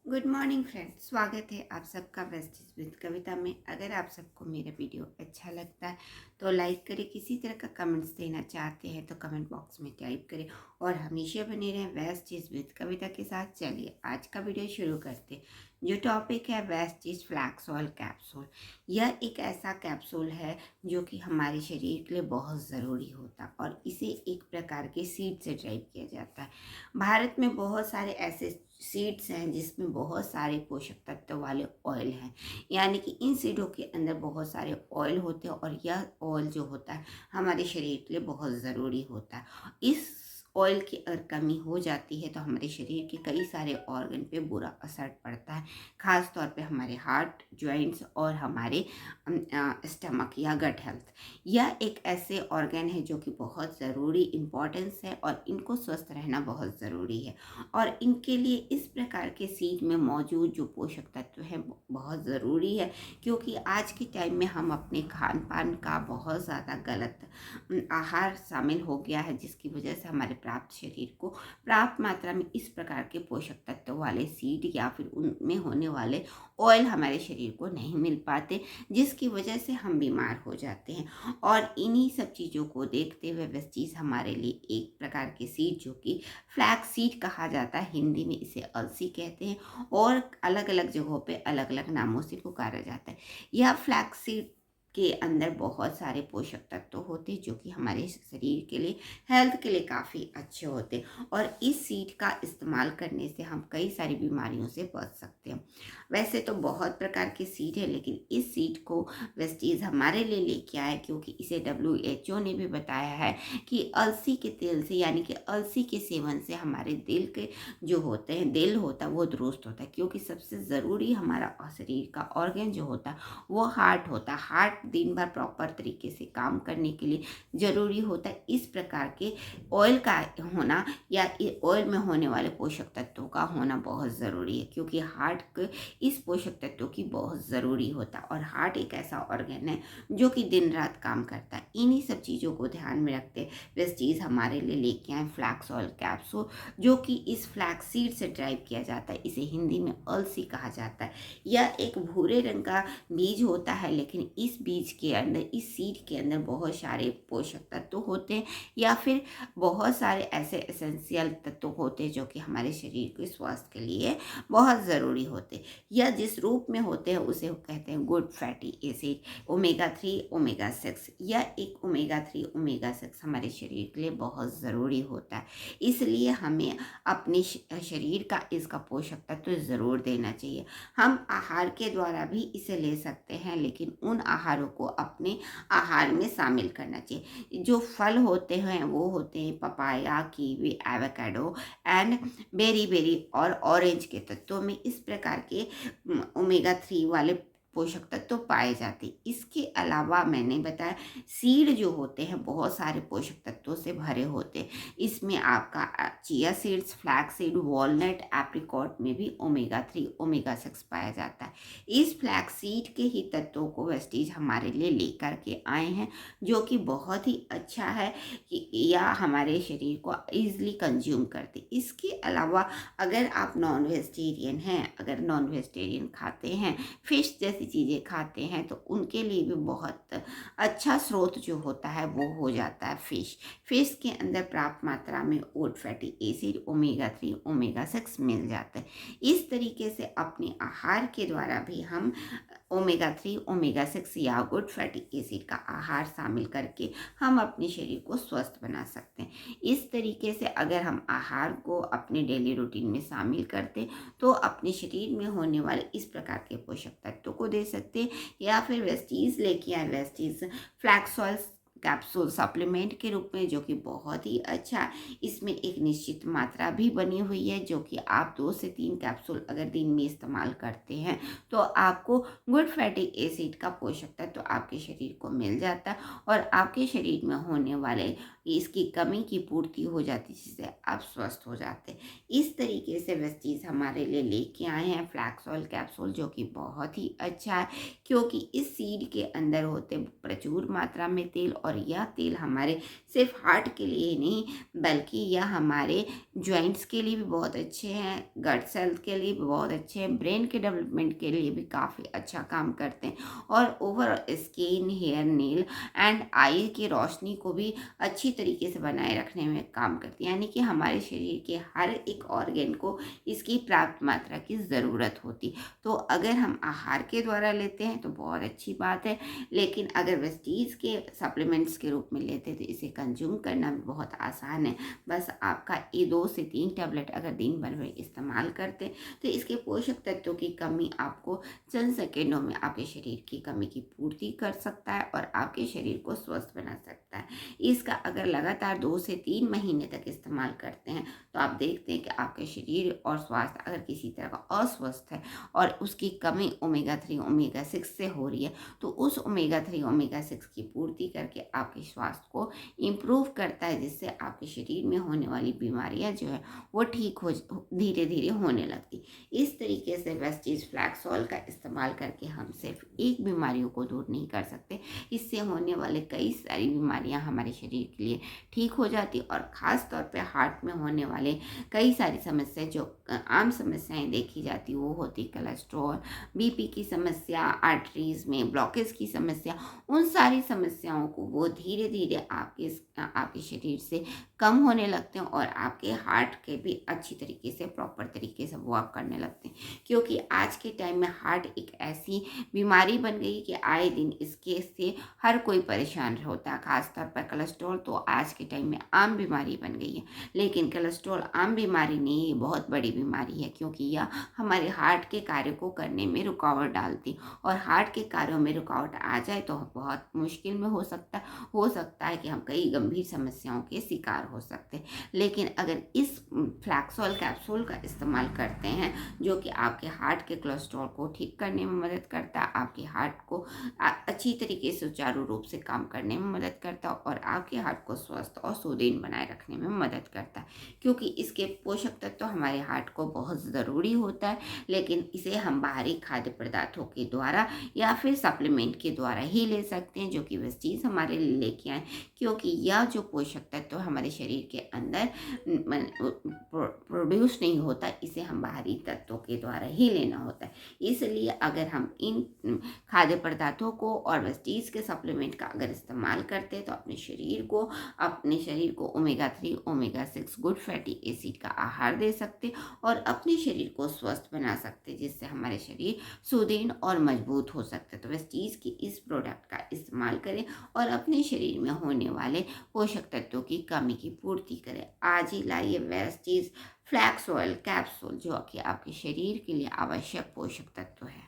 Good morning friends, स्वागत है आप सबका वेस्टीज विद कविता में। अगर आप सबको मेरा वीडियो अच्छा लगता है तो लाइक करें। किसी तरह का कमेंट्स देना चाहते हैं तो कमेंट बॉक्स में टाइप करें और हमेशा बने रहें वेस्टीज विद कविता के साथ। चलिए आज का वीडियो शुरू करते हैं। जो टॉपिक है वेस्टीज फ्लैक्स ऑयल कैप्सूल। यह एक ऐसा कैप्सूल है जो कि हमारे शरीर के लिए बहुत ज़रूरी होता है और इसे एक प्रकार के सीड से ड्राइव किया जाता है। भारत में बहुत सारे ऐसे सीड्स हैं जिसमें बहुत सारे पोषक तत्व वाले ऑयल हैं, यानी कि इन सीडों के अंदर बहुत सारे ऑयल होते हैं और यह ऑयल जो होता है हमारे शरीर के लिए बहुत ज़रूरी होता है। इस ऑयल की अगर कमी हो जाती है तो हमारे शरीर के कई सारे ऑर्गन पे बुरा असर पड़ता है, ख़ास तौर पे हमारे हार्ट, जॉइंट्स और हमारे स्टमक या गट हेल्थ। यह एक ऐसे ऑर्गन है जो कि बहुत ज़रूरी इम्पोर्टेंस है और इनको स्वस्थ रहना बहुत ज़रूरी है। और इनके लिए इस प्रकार के सीड में मौजूद जो पोषक तत्व हैं बहुत ज़रूरी है, क्योंकि आज के टाइम में हम अपने खान पान का बहुत ज़्यादा गलत आहार शामिल हो गया है, जिसकी वजह से हमारे प्राप्त शरीर को प्राप्त मात्रा में इस प्रकार के पोषक तत्व वाले सीड या फिर उनमें होने वाले ऑयल हमारे शरीर को नहीं मिल पाते, जिसकी वजह से हम बीमार हो जाते हैं। और इन्हीं सब चीज़ों को देखते हुए वेस्टीज हमारे लिए एक प्रकार के सीड जो कि फ्लैक्स सीड कहा जाता है, हिंदी में इसे अलसी कहते हैं और अलग अलग जगहों पे अलग अलग नामों से पुकारा जाता है। यह फ्लैक्स सीड के अंदर बहुत सारे पोषक तत्व होते हैं जो कि हमारे शरीर के लिए, हेल्थ के लिए काफ़ी अच्छे होते हैं और इस सीड का इस्तेमाल करने से हम कई सारी बीमारियों से बच सकते हैं। वैसे तो बहुत प्रकार के सीड है, लेकिन इस सीड को वेस्टीज हमारे लिए लेके आए क्योंकि इसे WHO ने भी बताया है कि अलसी के तेल से, यानी कि अलसी के सेवन से हमारे दिल के जो होते हैं, दिल होता है वो दुरुस्त होता है, क्योंकि सबसे ज़रूरी हमारा शरीर का ऑर्गन जो होता है वो हार्ट होता है। हार्ट दिन भर प्रॉपर तरीके से काम करने के लिए ज़रूरी होता है इस प्रकार के ऑयल का होना या ऑयल में होने वाले पोषक तत्वों का होना बहुत ज़रूरी है, क्योंकि हार्ट के इस पोषक तत्वों की बहुत ज़रूरी होता है। और हार्ट एक ऐसा ऑर्गन है जो कि दिन रात काम करता है। इन्हीं सब चीज़ों को ध्यान में रखते वेस्टीज हमारे लिए लेके आए फ्लैक्स ऑयल कैप्सूल, जो कि इस फ्लैक्स सीड से ड्राइव किया जाता है। इसे हिंदी में अलसी कहा जाता है। यह एक भूरे रंग का बीज होता है, लेकिन इस बीज के अंदर, इस सीड के अंदर बहुत सारे पोषक तत्व होते हैं या फिर बहुत सारे ऐसे एसेंशियल तत्व होते हैं जो कि हमारे शरीर के स्वास्थ्य के लिए बहुत ज़रूरी होते हैं। यह जिस रूप में होते हैं उसे कहते हैं good fatty acid, omega 3, omega 6। यह एक ओमेगा 3, ओमेगा 6 हमारे शरीर के लिए बहुत ज़रूरी होता है, इसलिए हमें अपने शरीर का इसका पोषक तत्व ज़रूर देना चाहिए। हम आहार के द्वारा भी इसे ले सकते हैं, लेकिन उन आहारों को अपने आहार में शामिल करना चाहिए। जो फल होते हैं वो होते हैं papaya, kiwi, avocado and berry और ऑरेंज के तत्वों में इस प्रकार के ओमेगा 3 वाले पोषक तत्व पाए जाते हैं। इसके अलावा मैंने बताया सीड जो होते हैं बहुत सारे पोषक तत्वों से भरे होते हैं। इसमें आपका chia seeds, flax seed, walnut, apricot में भी ओमेगा 3, ओमेगा 6 पाया जाता है। इस फ्लैक्स सीड के ही तत्वों को वेस्टीज हमारे लिए लेकर के आए हैं, जो कि बहुत ही अच्छा है कि या हमारे शरीर को ईजिली कंज्यूम करते। इसके अलावा अगर आप नॉन वेजिटेरियन हैं, अगर नॉन वेजिटेरियन खाते हैं, फिश जैसी चीज़ें खाते हैं, तो उनके लिए भी बहुत अच्छा स्रोत जो होता है वो हो जाता है फिश। फिश के अंदर प्राप्त मात्रा में good fatty acid, omega 3, omega 6 मिल जाता है। इस तरीके से अपने आहार के द्वारा भी हम ओमेगा 3, ओमेगा 6 या गुड फैटी एसिड का आहार शामिल करके हम अपने शरीर को स्वस्थ बना सकते हैं। इस तरीके से अगर हम आहार को अपने डेली रूटीन में शामिल करते तो अपने शरीर में होने वाले इस प्रकार के पोषक तत्वों को दे सकते हैं, या फिर वेस्टीज लेके आए Vestige flax oil capsule supplement के रूप में, जो कि बहुत ही अच्छा है। इसमें एक निश्चित मात्रा भी बनी हुई है, जो कि आप 2 से 3 कैप्सूल अगर दिन में इस्तेमाल करते हैं तो आपको गुड फैटी एसिड का पोषक तत्व आपके शरीर को मिल जाता है और आपके शरीर में होने वाले इसकी कमी की पूर्ति हो जाती है, जिससे आप स्वस्थ हो जाते हैं। इस तरीके से वेस्टीज हमारे लिए लेके आए हैं फ्लैक्स ऑयल कैप्सूल, जो कि बहुत ही अच्छा है, क्योंकि इस सीड के अंदर होते प्रचुर मात्रा में तेल और यह तेल हमारे सिर्फ हार्ट के लिए ही नहीं बल्कि यह हमारे जॉइंट्स के लिए भी बहुत अच्छे हैं, गट हेल्थ के लिए भी बहुत अच्छे हैं, ब्रेन के डेवलपमेंट के लिए भी काफ़ी अच्छा काम करते हैं और overall skin, hair, nail and eye की रोशनी को भी अच्छी तरीके से बनाए रखने में काम करती है। यानी कि हमारे शरीर के हर एक ऑर्गन को इसकी पर्याप्त मात्रा की ज़रूरत होती। तो अगर हम आहार के द्वारा लेते हैं तो बहुत अच्छी बात है, लेकिन अगर वेस्टीज के सप्लीमेंट्स के रूप में लेते हैं तो इसे कंज्यूम करना भी बहुत आसान है। बस आपका ये 2 से 3 टैबलेट अगर दिन भर में इस्तेमाल करते हैं तो इसके पोषक तत्वों की कमी आपको चंद सेकेंडों में आपके शरीर की कमी की पूर्ति कर सकता है और आपके शरीर को स्वस्थ बना सकता है। इसका अगर लगातार 2 से 3 महीने तक इस्तेमाल करते हैं तो आप देखते हैं कि आपके शरीर और स्वास्थ्य अगर किसी तरह का अस्वस्थ है और उसकी कमी ओमेगा 3 ओमेगा 6 से हो रही है तो उस ओमेगा 3 ओमेगा 6 की पूर्ति करके आपके स्वास्थ्य को इम्प्रूव करता है, जिससे आपके शरीर में होने वाली बीमारियां जो है वो ठीक हो धीरे धीरे होने लगती। इस तरीके से वेस्टीज फ्लैक्सॉल का इस्तेमाल करके हम सिर्फ एक बीमारियों को दूर नहीं कर सकते, इससे होने वाले कई सारी बीमारियां हमारे शरीर के लिए ठीक हो जाती और ख़ास तौर पे हार्ट में होने वाले कई सारी समस्याएं जो आम समस्याएं देखी जाती वो होती कोलेस्ट्रॉल, बीपी की समस्या, आर्टरीज में ब्लॉकेज की समस्या, उन सारी समस्याओं को वो धीरे धीरे आपके शरीर से कम होने लगते हैं और आपके हार्ट के भी अच्छी तरीके से प्रॉपर तरीके से वर्क करने लगते हैं। क्योंकि आज के टाइम में हार्ट एक ऐसी बीमारी बन गई कि आए दिन इसके से हर कोई परेशान होता है। खासतौर पर कोलेस्ट्रॉल तो आज के टाइम में आम बीमारी बन गई है, लेकिन कोलेस्ट्रॉल आम बीमारी नहीं, ये बहुत बड़ी बीमारी है क्योंकि यह हमारे हार्ट के कार्य को करने में रुकावट डालती और हार्ट के कार्यों में रुकावट आ जाए तो बहुत मुश्किल में हो सकता है कि हम कई गंभीर समस्याओं के शिकार हो सकते हैं। लेकिन अगर इस फ्लैक्सॉल कैप्सूल का इस्तेमाल करते हैं जो कि आपके हार्ट के कोलेस्ट्रॉल को ठीक करने में मदद करता है, आपके हार्ट को अच्छी तरीके से सुचारू रूप से काम करने में मदद करता है और आपके हार्ट को स्वस्थ और सुदृढ़ बनाए रखने में मदद करता है, क्योंकि इसके पोषक तत्व हमारे हार्ट को बहुत ज़रूरी होता है। लेकिन इसे हम बाहरी खाद्य पदार्थों के द्वारा या फिर सप्लीमेंट के द्वारा ही ले सकते हैं जो कि वेस्टीज हमारे लिए लेके आए, क्योंकि यह जो पोषक तत्व हमारे शरीर के अंदर प्रोड्यूस नहीं होता, इसे हम बाहरी तत्वों के द्वारा ही लेना होता है। इसलिए अगर हम इन खाद्य पदार्थों को और वेस्टीज के सप्लीमेंट का अगर इस्तेमाल करते हैं तो अपने शरीर को omega 3 omega 6 good fatty acid का आहार दे सकते और अपने शरीर को स्वस्थ बना सकते, जिससे हमारे शरीर सुदृढ़ और मजबूत हो सकते। तो वेस्टीज की इस प्रोडक्ट का इस्तेमाल करें और अपने शरीर में होने वाले पोषक तत्वों की कमी की पूर्ति करें। आज ही लाइए वेस्टीज फ्लैक्स ऑयल कैप्सूल जो कि आपके शरीर के लिए आवश्यक पोषक तत्व है।